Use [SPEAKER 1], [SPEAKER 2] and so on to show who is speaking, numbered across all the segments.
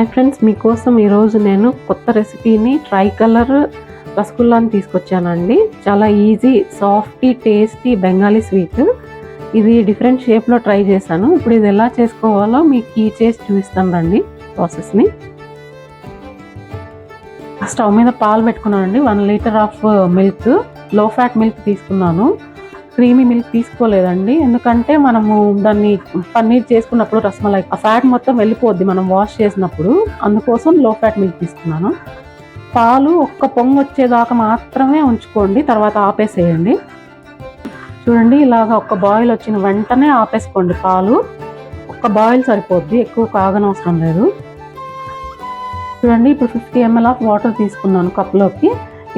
[SPEAKER 1] Hi friends, మీకోసం ఈరోజు నేను కొత్త రెసిపీని ట్రై కలర్ రసగుల్లాని తీసుకొచ్చానండి. చాలా easy, softy, tasty Bengali sweet. ఇది డిఫరెంట్ షేప్లో ట్రై చేశాను. ఇప్పుడు ఇది ఎలా చేసుకోవాలో మీకు చేసి చూపిస్తాను రండి ప్రాసెస్ని. స్టవ్ మీద పాలు పెట్టుకున్నానండి. 1 లీటర్ ఆఫ్ మిల్క్, లో ఫ్యాట్ మిల్క్ తీసుకున్నాను. క్రీమీ మిల్క్ తీసుకోలేదండి, ఎందుకంటే మనము దాన్ని పన్నీర్ చేసుకున్నప్పుడు రసమలై ఆ ఫ్యాట్ మొత్తం వెళ్ళిపోద్ది మనం వాష్ చేసినప్పుడు. అందుకోసం లో ఫ్యాట్ మిల్క్ తీసుకున్నాను. పాలు ఒక్క పొంగు వచ్చేదాకా మాత్రమే ఉంచుకోండి, తర్వాత ఆపేసేయండి. చూడండి, ఇలాగ ఒక్క బాయిల్ వచ్చిన వెంటనే ఆపేసుకోండి. పాలు ఒక్క బాయిల్ సరిపోద్ది, ఎక్కువ కాగనవసరం లేదు. చూడండి, ఇప్పుడు 50 ml ఆఫ్ వాటర్ తీసుకున్నాను కప్లోకి.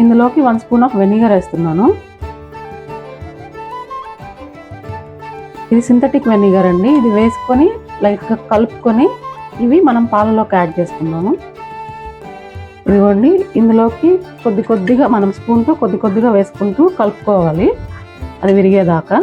[SPEAKER 1] ఇందులోకి 1 స్పూన్ ఆఫ్ వెనిగర్ వేస్తున్నాను. ఇది సింథటిక్ వెనిగర్ అండి. ఇది వేసుకొని లైట్గా కలుపుకొని ఇవి మనం పాలలోకి యాడ్ చేసుకున్నాము. ఇదిగోండి, ఇందులోకి కొద్ది కొద్దిగా మనం స్పూన్తో కొద్ది కొద్దిగా వేసుకుంటూ కలుపుకోవాలి అది విరిగేదాకా.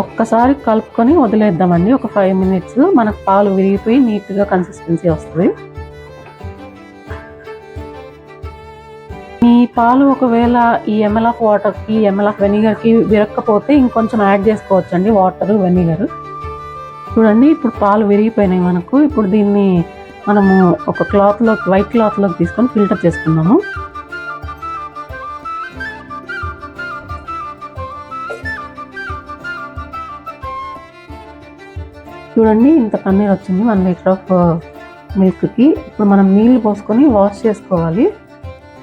[SPEAKER 1] ఒక్కసారి కలుపుకొని వదిలేద్దామండి ఒక 5 minutes. మనకు పాలు విరిగిపోయి నీట్గా కన్సిస్టెన్సీ వస్తుంది. ఈ పాలు ఒకవేళ ఈ ml ఆఫ్ వాటర్కి, ml ఆఫ్ వెనిగర్కి విరక్కపోతే ఇంకొంచెం యాడ్ చేసుకోవచ్చండి, వాటర్ వెనిగర్. చూడండి, ఇప్పుడు పాలు విరిగిపోయినాయి మనకు. ఇప్పుడు దీన్ని మనము ఒక క్లాత్లోకి, వైట్ క్లాత్లోకి తీసుకొని ఫిల్టర్ చేసుకుందాము. చూడండి, ఇంత పన్నీర్ వచ్చింది 1 లీటర్ ఆఫ్ మిల్క్కి. ఇప్పుడు మనం నీళ్ళు పోసుకొని వాష్ చేసుకోవాలి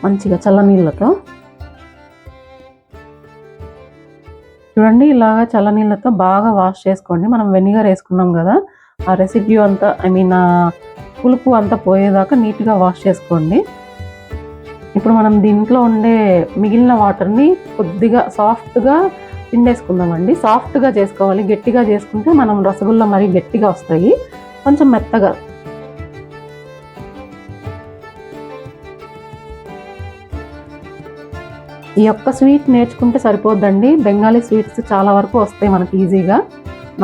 [SPEAKER 1] మంచిగా చల్ల నీళ్ళతో. చూడండి, ఇలాగా చల్ల నీళ్ళతో బాగా వాష్ చేసుకోండి. మనం వెనిగర్ వేసుకున్నాం కదా, ఆ రెసిడ్యూ అంతా, పులుపు అంతా పోయేదాకా నీట్గా వాష్ చేసుకోండి. ఇప్పుడు మనం దీంట్లో ఉండే మిగిలిన వాటర్ని కొద్దిగా సాఫ్ట్గా పిండేసుకుందామండి. సాఫ్ట్గా చేసుకోవాలి, గట్టిగా చేసుకుంటే మనం రసగుల్లా మరీ గట్టిగా వస్తాయి, కొంచెం మెత్తగా. ఈ ఒక్క స్వీట్ నేర్చుకుంటే సరిపోద్దండి. బెంగాలీ స్వీట్స్ చాలా వరకు వస్తాయి మనకి ఈజీగా.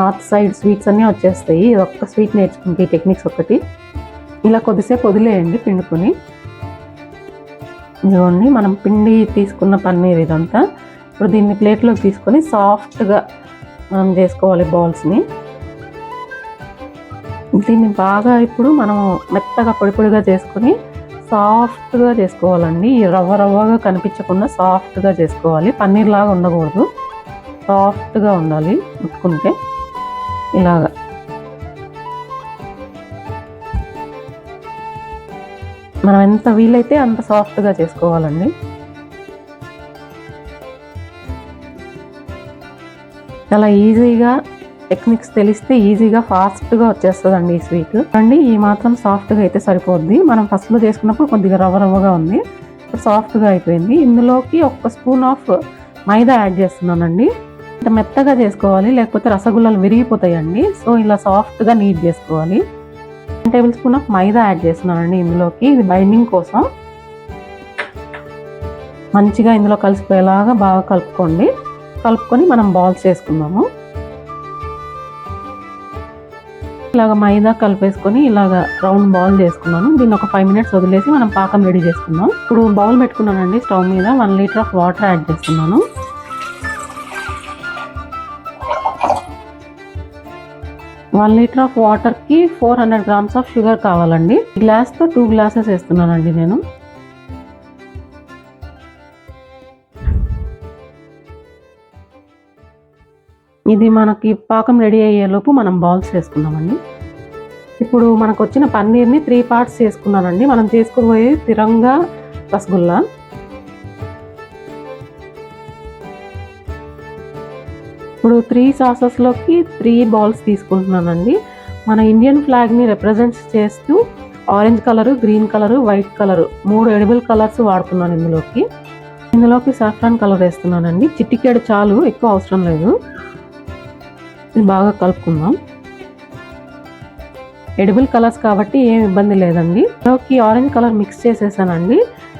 [SPEAKER 1] నార్త్ సైడ్ స్వీట్స్ అన్నీ వచ్చేస్తాయి. ఇది ఒక్క స్వీట్ నేర్చుకుంటే ఈ టెక్నిక్స్ ఒకటి. ఇలా కొద్దిసేపు వదిలేయండి పిండుకొని. ఇదిగోండి, మనం పిండి తీసుకున్న పన్నీర్ ఇదంతా. ఇప్పుడు దీన్ని ప్లేట్లోకి తీసుకొని సాఫ్ట్గా మనం చేసుకోవాలి బాల్స్ని. దీన్ని బాగా ఇప్పుడు మనం మెత్తగా పొడి పొడిగా చేసుకొని సాఫ్ట్గా చేసుకోవాలండి. రవ్వ రవ్వగా కనిపించకుండా సాఫ్ట్గా చేసుకోవాలి. పన్నీర్ లాగా ఉండకూడదు, సాఫ్ట్గా ఉండాలి ముట్టుకుంటే. ఇలాగా మనం ఎంత వీలైతే అంత సాఫ్ట్గా చేసుకోవాలండి. చాలా ఈజీగా, టెక్నిక్స్ తెలిస్తే ఈజీగా ఫాస్ట్గా వచ్చేస్తుందండి ఈ స్వీట్. అండి, ఈ మాత్రం సాఫ్ట్గా అయితే సరిపోద్ది. మనం ఫస్ట్లో చేసుకున్నప్పుడు కొద్దిగా రవ్వ రవ్వగా ఉంది, ఇప్పుడు సాఫ్ట్గా అయిపోయింది. ఇందులోకి 1 స్పూన్ ఆఫ్ మైదా యాడ్ చేస్తున్నానండి. ఇంత మెత్తగా చేసుకోవాలి, లేకపోతే రసగుల్లాలు విరిగిపోతాయండి. సో ఇలా సాఫ్ట్గా నీట్ చేసుకోవాలి. 1 table spoon of maida add చేస్తున్నానండి ఇందులోకి. ఇది బైండింగ్ కోసం. మంచిగా ఇందులో కలిసిపోయేలాగా బాగా కలుపుకొని మనం బాల్స్ చేసుకుందాము. ఇలాగ మైదా కలిపేసుకొని ఇలాగ రౌండ్ బాల్ చేసుకున్నాను. దీన్ని ఒక 5 minutes వదిలేసి మనం పాకం రెడీ చేసుకుందాం. ఇప్పుడు బౌల్ పెట్టుకున్నానండి స్టవ్ మీద. 1 లీటర్ ఆఫ్ వాటర్ యాడ్ చేస్తున్నాను. 1 లీటర్ ఆఫ్ వాటర్కి 400 grams ఆఫ్ షుగర్ కావాలండి. గ్లాస్తో 2 glasses వేస్తున్నానండి నేను. ఇది మనకి పాకం రెడీ అయ్యేలోపు మనం బాల్స్ చేసుకుందామండి. ఇప్పుడు మనకు వచ్చిన పన్నీర్ని 3 parts చేసుకున్నానండి. మనం చేసుకోబోయే తిరంగా రసగుల్లా. ఇప్పుడు 3 saucesలోకి 3 balls తీసుకుంటున్నానండి. మన ఇండియన్ ఫ్లాగ్ని రిప్రజెంట్ చేస్తూ orange colour, green colour, white colour, 3 edible colours వాడుతున్నాను ఇందులోకి సాఫ్రాన్ కలర్ వేస్తున్నానండి. చిటికెడు చాలు, ఎక్కువ అవసరం లేదు. బాగా కలుపుకుందాం. ఎడిబుల్ కలర్స్ కాబట్టి ఏం ఇబ్బంది లేదండి. లోకి ఆరెంజ్ కలర్ మిక్స్ చేసేసానండి.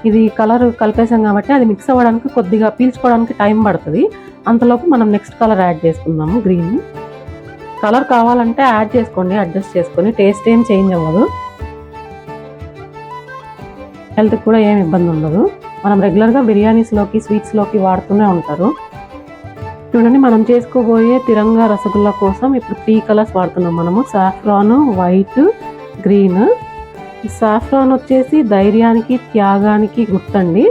[SPEAKER 1] ఇది కలర్ కలిపేసాం కాబట్టి అది మిక్స్ అవ్వడానికి కొద్దిగా పీల్చుకోవడానికి టైం పడుతుంది. అంతలోపు మనం నెక్స్ట్ కలర్ యాడ్ చేసుకుందాము. గ్రీన్ కలర్ కావాలంటే యాడ్ చేసుకోండి, అడ్జస్ట్ చేసుకొని. టేస్ట్ ఏం చేంజ్ అవ్వదు, హెల్త్కి కూడా ఏం ఇబ్బంది ఉండదు. మనం రెగ్యులర్గా బిర్యానీస్లోకి స్వీట్స్లోకి వాడుతూనే ఉంటారు. చూడండి, మనం చేసుకోబోయే తిరంగా రసగుల్లా కోసం ఇప్పుడు 3 కలర్స్ వాడుతున్నాం మనము. Saffron, white, green. ఈ సాఫ్రాన్ వచ్చేసి ధైర్యానికి, త్యాగానికి గుర్తండి.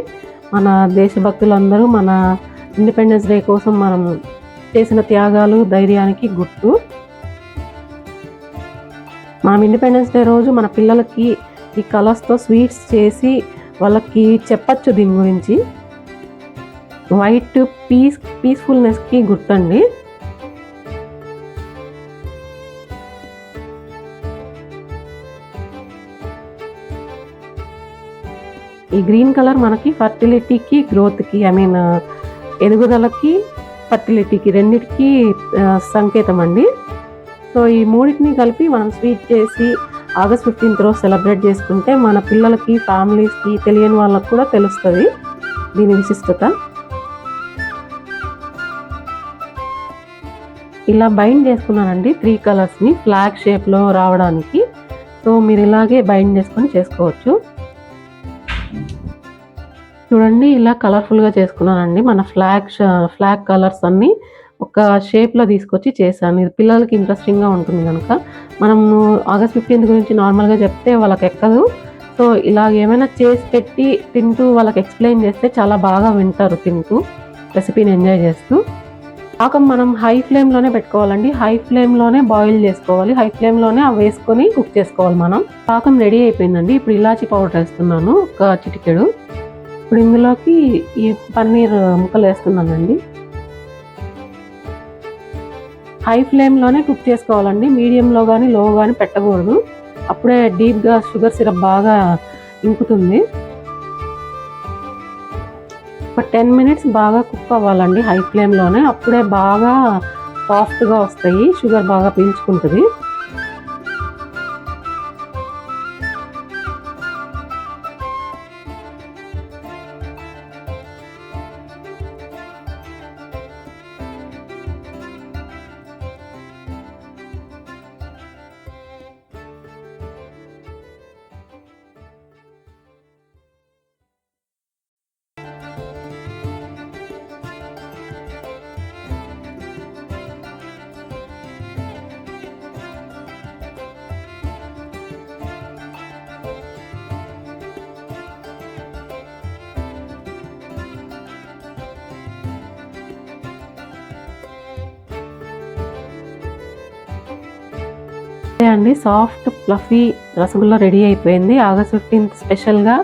[SPEAKER 1] మన దేశభక్తులందరూ మన ఇండిపెండెన్స్ డే కోసం మనం చేసిన త్యాగాలు, ధైర్యానికి గుర్తు. మనం ఇండిపెండెన్స్ డే రోజు మన పిల్లలకి ఈ కలర్స్తో స్వీట్స్ చేసి వాళ్ళకి చెప్పచ్చు దీని గురించి. వైట్ పీస్ఫుల్నెస్కి గుర్తండి. ఈ గ్రీన్ కలర్ మనకి ఫర్టిలిటీకి, గ్రోత్కి, ఎదుగుదలకి, ఫర్టిలిటీకి రెండిటికి సంకేతం అండి. సో ఈ మూడింటిని కలిపి మనం స్వీట్ చేసి ఆగస్ట్ 15th రోజు సెలబ్రేట్ చేసుకుంటే మన పిల్లలకి, ఫ్యామిలీస్కి, తెలియని వాళ్ళకి కూడా తెలుస్తుంది దీని విశిష్టత. ఇలా బైండ్ చేసుకున్నానండి 3 కలర్స్ని ఫ్లాగ్ షేప్లో రావడానికి. సో మీరు ఇలాగే బైండ్ చేసుకొని చేసుకోవచ్చు. చూడండి, ఇలా కలర్ఫుల్గా చేసుకున్నానండి. మన ఫ్లాగ్ కలర్స్ అన్నీ ఒక షేప్లో తీసుకొచ్చి చేశాను. ఇది పిల్లలకి ఇంట్రెస్టింగ్గా ఉంటుంది కనుక. మనము ఆగస్ట్ 15th గురించి నార్మల్గా చెప్తే వాళ్ళకి ఎక్కదు. సో ఇలాగ ఏమైనా చేసి పెట్టి తింటూ వాళ్ళకి ఎక్స్ప్లెయిన్ చేస్తే చాలా బాగా వింటారు, తింటూ రెసిపీని ఎంజాయ్ చేస్తూ. పాకం మనం హై ఫ్లేమ్లోనే పెట్టుకోవాలండి. హై ఫ్లేమ్లోనే బాయిల్ చేసుకోవాలి. హై ఫ్లేమ్లోనే అవి వేసుకొని కుక్ చేసుకోవాలి మనం. పాకం రెడీ అయిపోయిందండి. ఇప్పుడు ఇలాచీ పౌడర్ వేస్తున్నాను, ఒక చిటికెడు. ఇప్పుడు ఇందులోకి ఈ పన్నీర్ ముక్కలు వేస్తున్నానండి. హై ఫ్లేమ్లోనే కుక్ చేసుకోవాలండి. మీడియంలో కానీ లో కానీ పెట్టకూడదు. అప్పుడే డీప్గా షుగర్ సిరప్ బాగా ఇంకుతుంది. ఒక 10 minutes బాగా కుక్ అవ్వాలండి హై ఫ్లేమ్లోనే. అప్పుడే బాగా సాఫ్ట్గా వస్తాయి, షుగర్ బాగా పీల్చుకుంటుంది. అండి, సాఫ్ట్ ఫ్లఫీ రసగుల్లా రెడీ అయిపోయింది. ఆగస్ట్ 15th స్పెషల్గా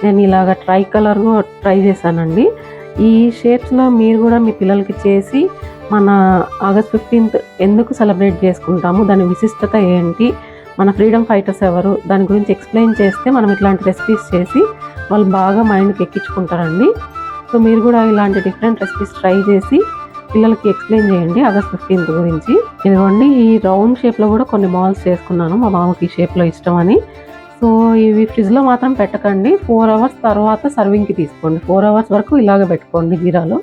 [SPEAKER 1] నేను ఇలాగ ట్రై కలర్ ట్రై చేశానండి. ఈ షేప్స్లో మీరు కూడా మీ పిల్లలకి చేసి మన ఆగస్ట్ 15th ఎందుకు సెలబ్రేట్ చేసుకుంటాము, దాని విశిష్టత ఏంటి, మన ఫ్రీడమ్ ఫైటర్స్ ఎవరు, దాని గురించి ఎక్స్ప్లెయిన్ చేస్తే మనం ఇట్లాంటి రెసిపీస్ చేసి వాళ్ళు బాగా మైండ్కి ఎక్కించుకుంటారండి. సో మీరు కూడా ఇలాంటి డిఫరెంట్ రెసిపీస్ ట్రై చేసి పిల్లలకి ఎక్స్ప్లెయిన్ చేయండి ఆగస్ట్ 15th గురించి. ఇదిగోండి, ఈ రౌండ్ షేప్లో కూడా కొన్ని బాల్స్ చేసుకున్నాను, మా మామకి ఈ షేప్లో ఇష్టం అని. సో ఇవి ఫ్రిడ్జ్లో మాత్రం పెట్టకండి. 4 hours తర్వాత సర్వింగ్కి తీసుకోండి. 4 hours వరకు ఇలాగే పెట్టుకోండి జీరాలో.